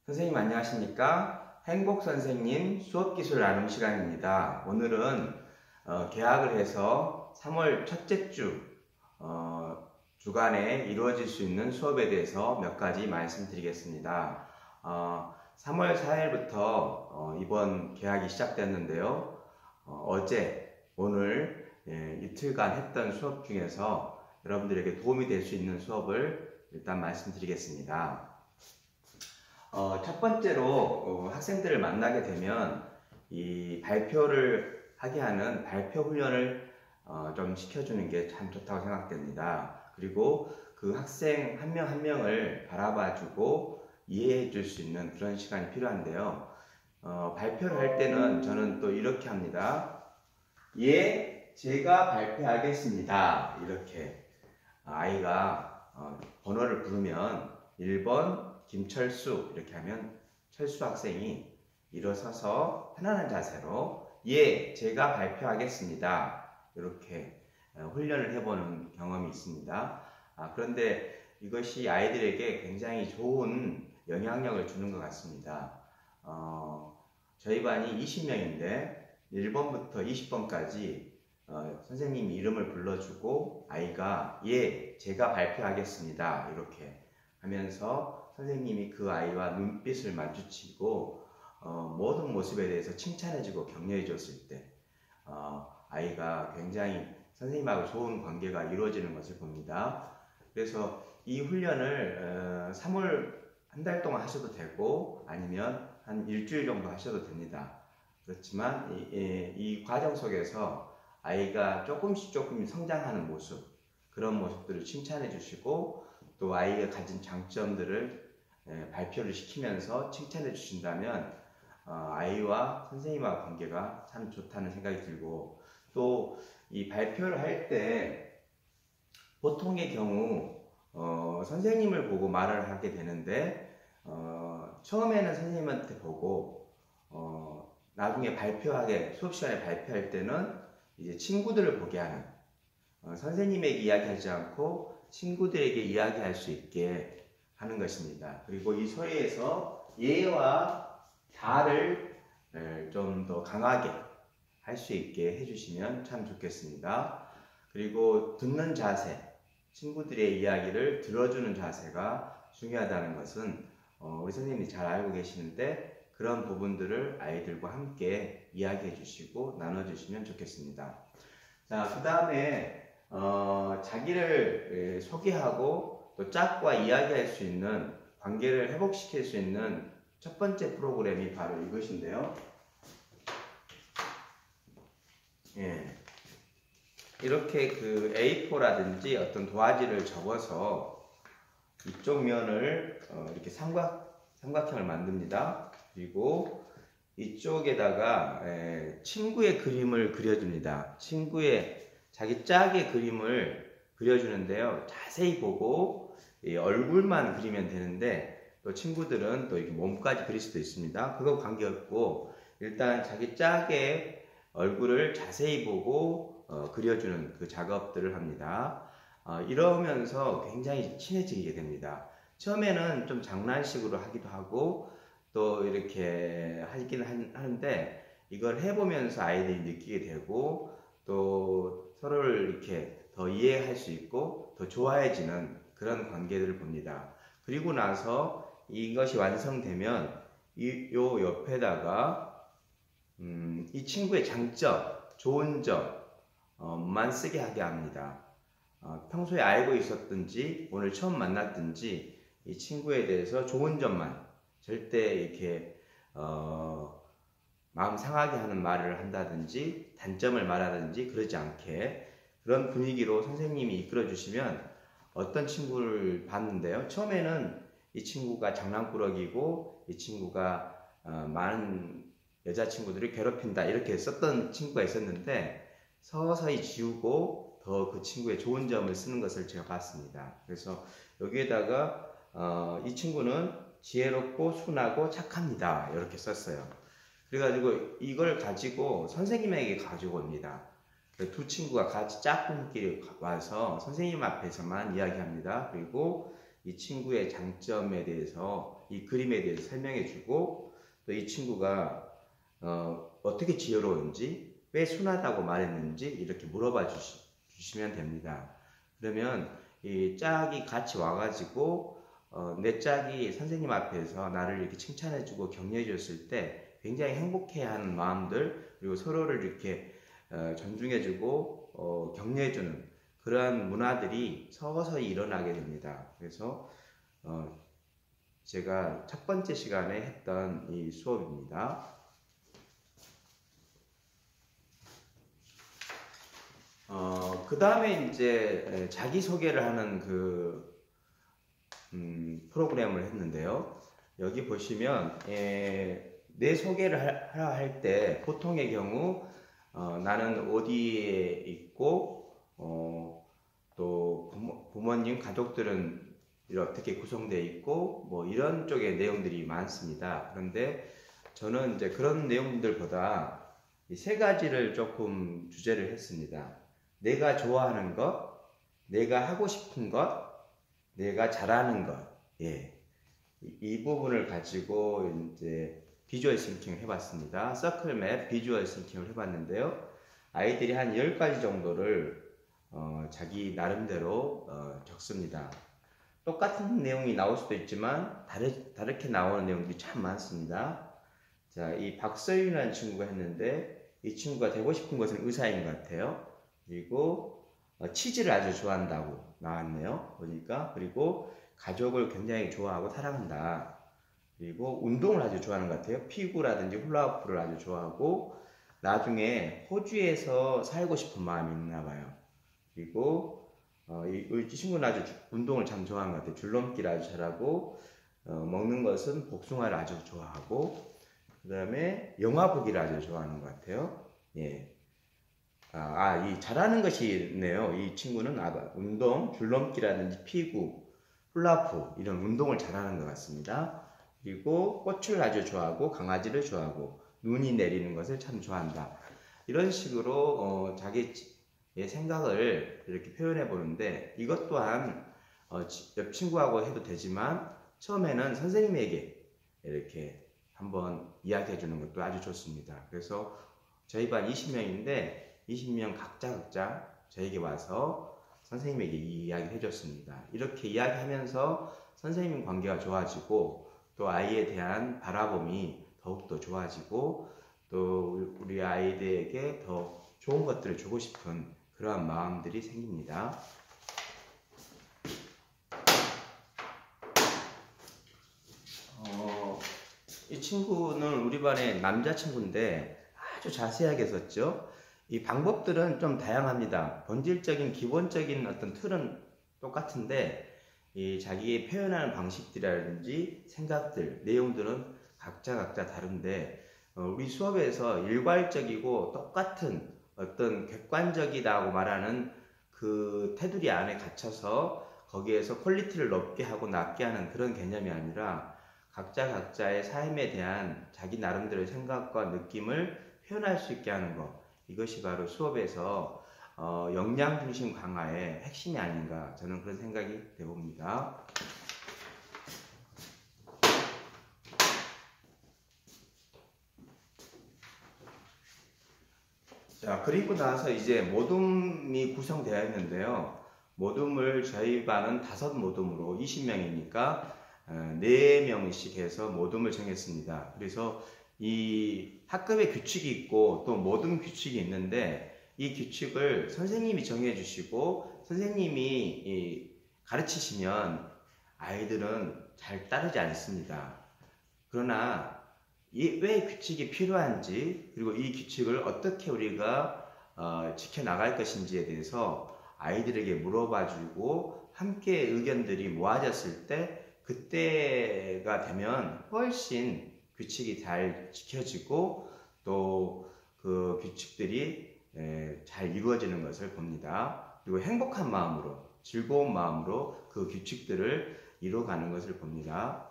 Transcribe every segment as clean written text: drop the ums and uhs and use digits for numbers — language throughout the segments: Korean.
선생님 안녕하십니까? 행복선생님 수업기술 나눔 시간입니다. 오늘은 개학을 해서 3월 첫째 주 주간에 이루어질 수 있는 수업에 대해서 몇 가지 말씀드리겠습니다. 3월 4일부터 이번 개학이 시작됐는데요. 어제, 오늘 이틀간 했던 수업 중에서 여러분들에게 도움이 될 수 있는 수업을 일단 말씀드리겠습니다. 첫 번째로 학생들을 만나게 되면 이 발표를 하게 하는 발표 훈련을 좀 시켜주는 게 참 좋다고 생각됩니다. 그리고 그 학생 한 명 한 명을 바라봐주고 이해해 줄 수 있는 그런 시간이 필요한데요. 발표를 할 때는 저는 또 이렇게 합니다. 예, 제가 발표하겠습니다. 이렇게 아이가 번호를 부르면 1번 김철수 이렇게 하면 철수 학생이 일어서서 편안한 자세로 예, 제가 발표하겠습니다. 이렇게 훈련을 해보는 경험이 있습니다. 그런데 이것이 아이들에게 굉장히 좋은 영향력을 주는 것 같습니다. 저희 반이 20명인데 1번부터 20번까지 선생님이 이름을 불러주고 아이가 예, 제가 발표하겠습니다. 이렇게 하면서 선생님이 그 아이와 눈빛을 마주치고 모든 모습에 대해서 칭찬해주고 격려해줬을 때 아이가 굉장히 선생님하고 좋은 관계가 이루어지는 것을 봅니다. 그래서 이 훈련을 3월 한 달 동안 하셔도 되고 아니면 한 일주일 정도 하셔도 됩니다. 그렇지만 이 과정 속에서 아이가 조금씩 성장하는 모습, 그런 모습들을 칭찬해 주시고 또 아이가 가진 장점들을 발표를 시키면서 칭찬해 주신다면 아이와 선생님과 관계가 참 좋다는 생각이 들고 또 이 발표를 할 때 보통의 경우 선생님을 보고 말을 하게 되는데 처음에는 선생님한테 보고 나중에 수업 시간에 발표할 때는 이제 친구들을 보게 하는 선생님에게 이야기하지 않고 친구들에게 이야기할 수 있게 하는 것입니다. 그리고 이 소리에서 예와 다를 좀 더 강하게 할 수 있게 해주시면 참 좋겠습니다. 그리고 듣는 자세, 친구들의 이야기를 들어주는 자세가 중요하다는 것은 우리 선생님이 잘 알고 계시는데 그런 부분들을 아이들과 함께 이야기해 주시고 나눠주시면 좋겠습니다. 자, 그 다음에 자기를 소개하고 또 짝과 이야기할 수 있는 관계를 회복시킬 수 있는 첫 번째 프로그램이 바로 이것인데요. 예. 이렇게 그 A4라든지 어떤 도화지를 접어서 이쪽 면을 이렇게 삼각형을 만듭니다. 그리고 이쪽에다가 친구의 그림을 그려줍니다. 자기 짝의 그림을 그려주는데요. 자세히 보고 얼굴만 그리면 되는데 또 친구들은 또 이렇게 몸까지 그릴 수도 있습니다. 그거 관계없고 일단 자기 짝의 얼굴을 자세히 보고 그려주는 그 작업들을 합니다. 이러면서 굉장히 친해지게 됩니다. 처음에는 좀 장난식으로 하기도 하고 또 이렇게 하기는 하는데 이걸 해보면서 아이들이 느끼게 되고 또 서로를 이렇게 더 이해할 수 있고 더 좋아해지는 그런 관계들을 봅니다. 그리고 나서 이것이 완성되면 요 옆에다가 이 친구의 장점, 좋은 점만 쓰게 하게 합니다. 평소에 알고 있었든지 오늘 처음 만났든지 이 친구에 대해서 좋은 점만 절대 이렇게 마음 상하게 하는 말을 한다든지 단점을 말하든지 그러지 않게 그런 분위기로 선생님이 이끌어 주시면 어떤 친구를 봤는데요. 처음에는 이 친구가 장난꾸러기고 이 친구가 많은 여자친구들을 괴롭힌다 이렇게 썼던 친구가 있었는데 서서히 지우고 더 그 친구의 좋은 점을 쓰는 것을 제가 봤습니다. 그래서 여기에다가 이 친구는 지혜롭고 순하고 착합니다. 이렇게 썼어요. 그래가지고 이걸 가지고 선생님에게 가지고 옵니다. 두 친구가 같이 짝꿍끼리 와서 선생님 앞에서만 이야기합니다. 그리고 이 친구의 장점에 대해서 대해서 이 그림에 대해서 설명해 주고 또 이 친구가 어떻게 지혜로운지 왜 순하다고 말했는지 이렇게 물어봐 주시면 됩니다. 그러면 이 짝이 같이 와가지고 내 짝이 선생님 앞에서 나를 이렇게 칭찬해주고 격려해줬을 때 굉장히 행복해하는 마음들 그리고 서로를 이렇게 존중해주고 격려해주는 그러한 문화들이 서서히 일어나게 됩니다. 그래서 제가 첫 번째 시간에 했던 이 수업입니다. 그 다음에 이제 자기소개를 하는 프로그램을 했는데요. 여기 보시면 내 소개를 하라 할 때 보통의 경우 나는 어디에 있고 또 부모님 가족들은 어떻게 구성되어 있고 뭐 이런 쪽의 내용들이 많습니다. 그런데 저는 이제 그런 내용들보다 이 세 가지를 조금 주제를 했습니다. 내가 좋아하는 것, 내가 하고 싶은 것, 내가 잘하는 것. 예. 이 부분을 가지고 이제 비주얼 싱킹을 해봤습니다. 서클맵 비주얼 싱킹을 해봤는데요. 아이들이 한 10가지 정도를 자기 나름대로 적습니다. 똑같은 내용이 나올 수도 있지만 다르게 나오는 내용들이 참 많습니다. 자, 이 박서윤이라는 친구가 했는데 이 친구가 되고 싶은 것은 의사인 것 같아요. 그리고 치즈를 아주 좋아한다고 나왔네요. 보니까. 그리고 가족을 굉장히 좋아하고 사랑한다. 그리고 운동을 아주 좋아하는 것 같아요. 피구라든지 훌라후프를 아주 좋아하고 나중에 호주에서 살고 싶은 마음이 있나 봐요. 그리고 이 친구는 아주 운동을 참 좋아하는 것 같아요. 줄넘기를 아주 잘하고 먹는 것은 복숭아를 아주 좋아하고 그 다음에 영화 보기를 아주 좋아하는 것 같아요. 예. 이 잘하는 것이 있네요. 이 친구는 운동, 줄넘기라든지 피구, 훌라프 이런 운동을 잘하는 것 같습니다. 그리고 꽃을 아주 좋아하고 강아지를 좋아하고 눈이 내리는 것을 참 좋아한다. 이런 식으로 자기의 생각을 이렇게 표현해 보는데 이것 또한 옆 친구하고 해도 되지만 처음에는 선생님에게 이렇게 한번 이야기해 주는 것도 아주 좋습니다. 그래서 저희 반 20명인데 20명 각자 저에게 와서 선생님에게 이야기를 해줬습니다. 이렇게 이야기하면서 선생님 관계가 좋아지고 또 아이에 대한 바라봄이 더욱더 좋아지고 또 우리 아이들에게 더 좋은 것들을 주고 싶은 그러한 마음들이 생깁니다. 이 친구는 우리 반의 남자친구인데 아주 자세하게 썼죠. 이 방법들은 좀 다양합니다. 본질적인 기본적인 어떤 틀은 똑같은데 이 자기의 표현하는 방식들이라든지 생각들, 내용들은 각자 다른데 우리 수업에서 일괄적이고 똑같은 어떤 객관적이다고 말하는 그 테두리 안에 갇혀서 거기에서 퀄리티를 높게 하고 낮게 하는 그런 개념이 아니라 각자의 삶에 대한 자기 나름대로의 생각과 느낌을 표현할 수 있게 하는 것, 이것이 바로 수업에서 역량 중심 강화의 핵심이 아닌가, 저는 그런 생각이 되봅니다. 자, 그리고 나서 이제 모둠이 구성되어 있는데요. 모둠을 저희 반은 5모둠으로 20명이니까 4명씩 해서 모둠을 정했습니다. 그래서 이 학급의 규칙이 있고 또 모둠 규칙이 있는데 이 규칙을 선생님이 정해 주시고 선생님이 가르치시면 아이들은 잘 따르지 않습니다. 그러나 왜 규칙이 필요한지 그리고 이 규칙을 어떻게 우리가 지켜나갈 것인지에 대해서 아이들에게 물어봐주고 함께 의견들이 모아졌을 때 그때가 되면 훨씬 규칙이 잘 지켜지고 또 그 규칙들이 잘 이루어지는 것을 봅니다. 그리고 행복한 마음으로 즐거운 마음으로 그 규칙들을 이루어가는 것을 봅니다.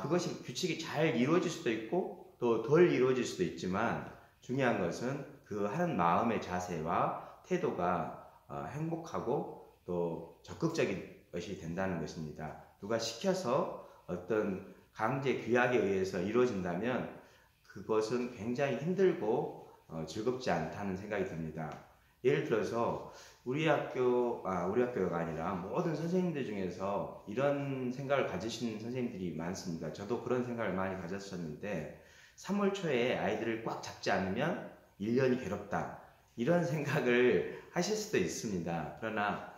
그것이 규칙이 잘 이루어질 수도 있고 또 덜 이루어질 수도 있지만 중요한 것은 그 하는 마음의 자세와 태도가 행복하고 또 적극적인 것이 된다는 것입니다. 누가 시켜서 어떤 강제 규약에 의해서 이루어진다면 그것은 굉장히 힘들고 즐겁지 않다는 생각이 듭니다. 예를 들어서 우리 학교가 아니라 모든 선생님들 중에서 이런 생각을 가지신 선생님들이 많습니다. 저도 그런 생각을 많이 가졌었는데 3월 초에 아이들을 꽉 잡지 않으면 1년이 괴롭다. 이런 생각을 하실 수도 있습니다. 그러나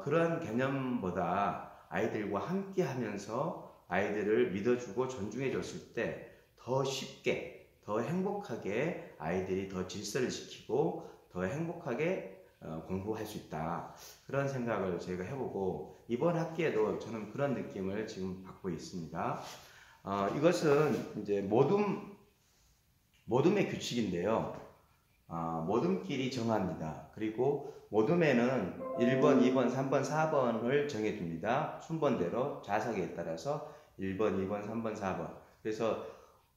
그런 개념보다 아이들과 함께 하면서 아이들을 믿어주고 존중해 줬을 때 더 쉽게, 더 행복하게 아이들이 더 질서를 지키고 더 행복하게 공부할 수 있다. 그런 생각을 저희가 해보고 이번 학기에도 저는 그런 느낌을 지금 받고 있습니다. 이것은 이제 모둠의 규칙인데요. 모둠끼리 정합니다. 그리고 모둠에는 1번, 2번, 3번, 4번을 정해줍니다. 순번대로 좌석에 따라서 1번, 2번, 3번, 4번. 그래서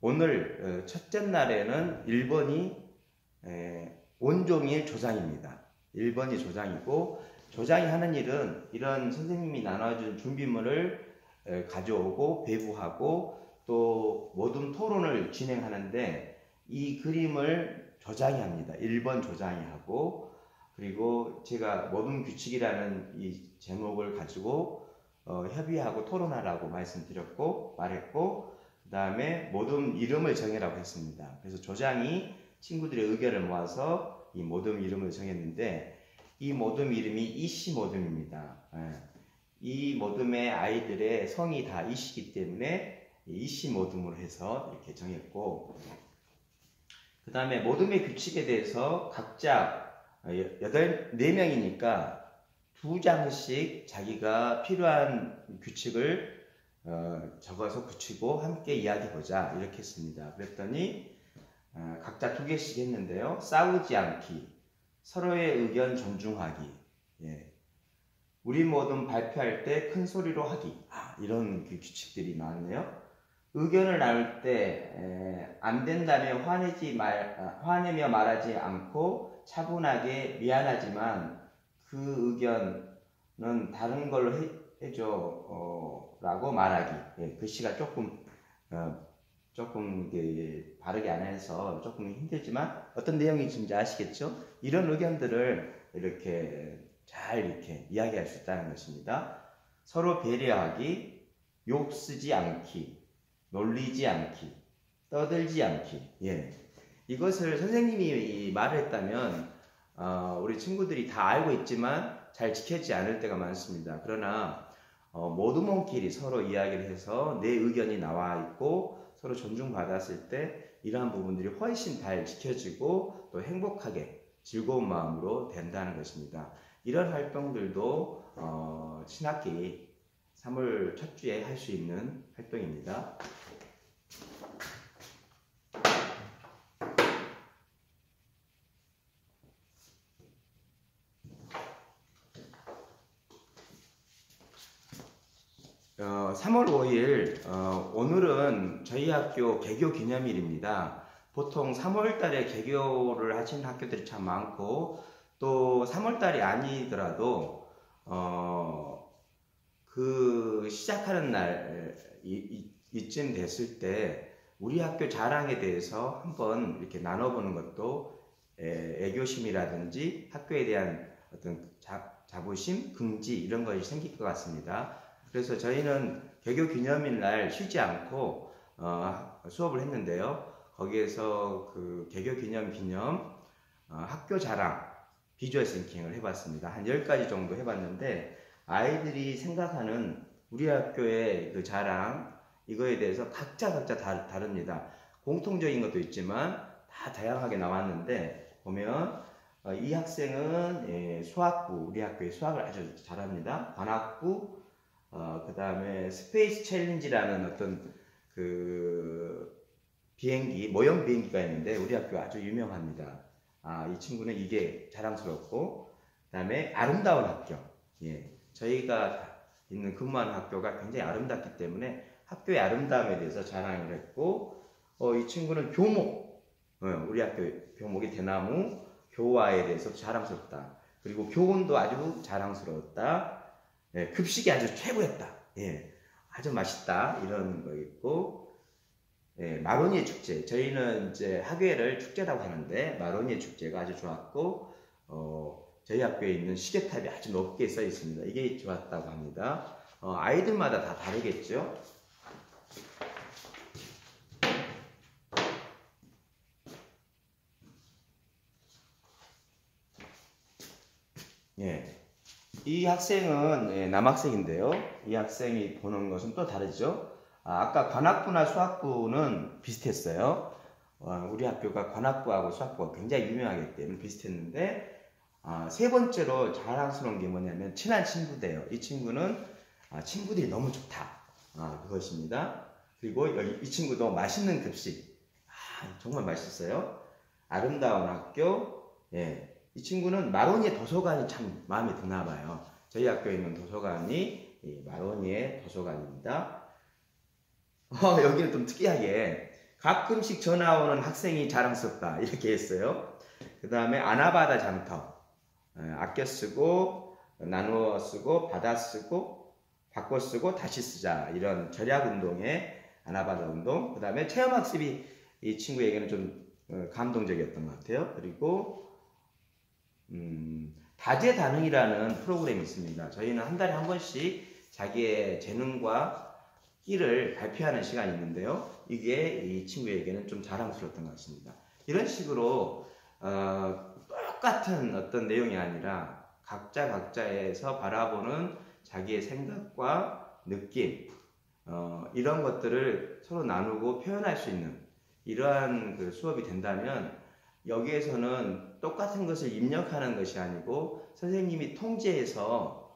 오늘 첫째 날에는 1번이 온종일 조장입니다. 1번이 조장이고 조장이 하는 일은 이런 선생님이 나눠준 준비물을 가져오고 배부하고 또 모둠 토론을 진행하는데 이 그림을 조장이 합니다. 1번 조장이 하고 그리고 제가 모둠 규칙이라는 이 제목을 가지고 협의하고 토론하라고 말했고 그 다음에 모둠 이름을 정해라고 했습니다. 그래서 조장이 친구들의 의견을 모아서 이 모둠 이름을 정했는데 이 모둠 이름이 이씨 모둠입니다. 이 모둠의 아이들의 성이 다 이씨이기 때문에 이씨 모둠으로 해서 이렇게 정했고 그 다음에 모둠의 규칙에 대해서 각자 4명이니까 2장씩 자기가 필요한 규칙을 적어서 붙이고 함께 이야기해보자 이렇게 했습니다. 그랬더니 각자 2개씩 했는데요. 싸우지 않기, 서로의 의견 존중하기, 우리 모둠 발표할 때 큰 소리로 하기, 이런 규칙들이 나왔네요. 의견을 나눌 때 안 된다면 화내며 말하지 않고 차분하게 미안하지만 그 의견은 다른 걸로 해줘 라고 말하기. 글씨가 조금 바르게 안 해서 조금 힘들지만 어떤 내용인지 아시겠죠? 이런 의견들을 이렇게 이야기할 수 있다는 것입니다. 서로 배려하기, 욕 쓰지 않기, 놀리지 않기, 떠들지 않기. 이것을 선생님이 말을 했다면 우리 친구들이 다 알고 있지만 잘 지켜지지 않을 때가 많습니다. 그러나 모두모끼리 서로 이야기를 해서 내 의견이 나와 있고 서로 존중받았을 때 이러한 부분들이 훨씬 잘 지켜지고 또 행복하게 즐거운 마음으로 된다는 것입니다. 이런 활동들도 신학기 3월 첫 주에 할 수 있는 활동입니다. 어, 3월 5일 오늘은 저희 학교 개교 기념일입니다. 보통 3월 달에 개교를 하시는 학교들이 참 많고 또 3월 달이 아니더라도 그 시작하는 날 이쯤 됐을 때 우리 학교 자랑에 대해서 한번 이렇게 나눠보는 것도 애교심이라든지 학교에 대한 어떤 자부심, 긍지 이런 것이 생길 것 같습니다. 그래서 저희는 개교 기념일 날 쉬지 않고 수업을 했는데요. 거기에서 그 개교 기념 학교 자랑 비주얼 싱킹을 해봤습니다. 한 10가지 정도 해봤는데 아이들이 생각하는 우리 학교의 그 자랑 이거에 대해서 각자 다릅니다. 공통적인 것도 있지만 다 다양하게 나왔는데 보면 이 학생은 수학부, 우리 학교의 수학을 아주 잘합니다. 관학부, 그 다음에 스페이스 챌린지라는 어떤 그 비행기, 모형 비행기가 있는데 우리 학교 아주 유명합니다. 이 친구는 이게 자랑스럽고, 그 다음에 아름다운 학교. 저희가 근무하는 학교가 굉장히 아름답기 때문에 학교의 아름다움에 대해서 자랑을 했고, 이 친구는 교목, 우리 학교 교목이 대나무, 교화에 대해서 자랑스럽다. 그리고 교훈도 아주 자랑스러웠다. 급식이 아주 최고였다. 아주 맛있다 이런 거 있고, 예, 마로니에 축제. 저희는 이제 학예를 축제라고 하는데 마로니에 축제가 아주 좋았고, 저희 학교에 있는 시계탑이 아주 높게 써 있습니다. 이게 좋았다고 합니다. 아이들마다 다 다르겠죠. 예. 이 학생은 남학생인데요. 이 학생이 보는 것은 또 다르죠. 아까 관학부나 수학부는 비슷했어요. 우리 학교가 관학부하고 수학부가 굉장히 유명하기 때문에 비슷했는데, 세 번째로 자랑스러운 게 뭐냐면 친한 친구대요. 이 친구는 친구들이 너무 좋다. 그것입니다. 그리고 여기 이 친구도 맛있는 급식. 정말 맛있어요. 아름다운 학교. 예. 이 친구는 마로니에 도서관이 참 마음에 드나 봐요. 저희 학교에 있는 도서관이 마로니에 도서관입니다. 여기는 좀 특이하게 가끔씩 전화 오는 학생이 자랑스럽다 이렇게 했어요. 그 다음에 아나바다 장터. 아껴 쓰고 나누어 쓰고 받아 쓰고 바꿔 쓰고 다시 쓰자, 이런 절약 운동의 아나바다 운동. 그 다음에 체험학습이 이 친구에게는 좀 감동적이었던 것 같아요. 그리고 다재다능이라는 프로그램이 있습니다. 저희는 한 달에 한 번씩 자기의 재능과 끼를 발표하는 시간이 있는데요. 이게 이 친구에게는 좀 자랑스러웠던 것 같습니다. 이런 식으로 똑같은 어떤 내용이 아니라 각자에서 바라보는 자기의 생각과 느낌, 이런 것들을 서로 나누고 표현할 수 있는 이러한 그 수업이 된다면, 여기에서는 똑같은 것을 입력하는 것이 아니고 선생님이 통제해서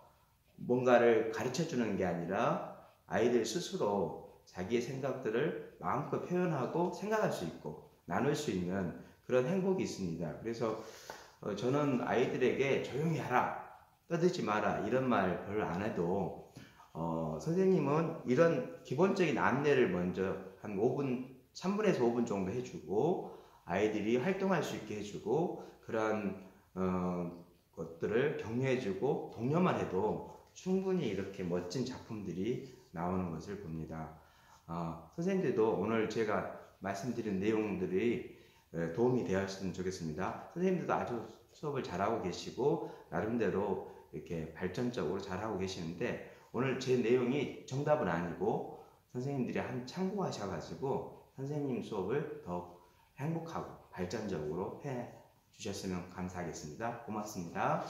뭔가를 가르쳐 주는 게 아니라 아이들 스스로 자기의 생각들을 마음껏 표현하고 생각할 수 있고 나눌 수 있는 그런 행복이 있습니다. 그래서 저는 아이들에게 조용히 하라, 떠들지 마라 이런 말 별로 안 해도 선생님은 이런 기본적인 안내를 먼저 한 3분에서 5분 정도 해주고 아이들이 활동할 수 있게 해주고 그러한 것들을 격려해주고 독려만 해도 충분히 이렇게 멋진 작품들이 나오는 것을 봅니다. 선생님들도 오늘 제가 말씀드린 내용들이 도움이 되었으면 좋겠습니다. 선생님들도 아주 수업을 잘하고 계시고 나름대로 이렇게 발전적으로 잘하고 계시는데, 오늘 제 내용이 정답은 아니고 선생님들이 한 참고하셔가지고 선생님 수업을 더욱 행복하고 발전적으로 해 주셨으면 감사하겠습니다. 고맙습니다.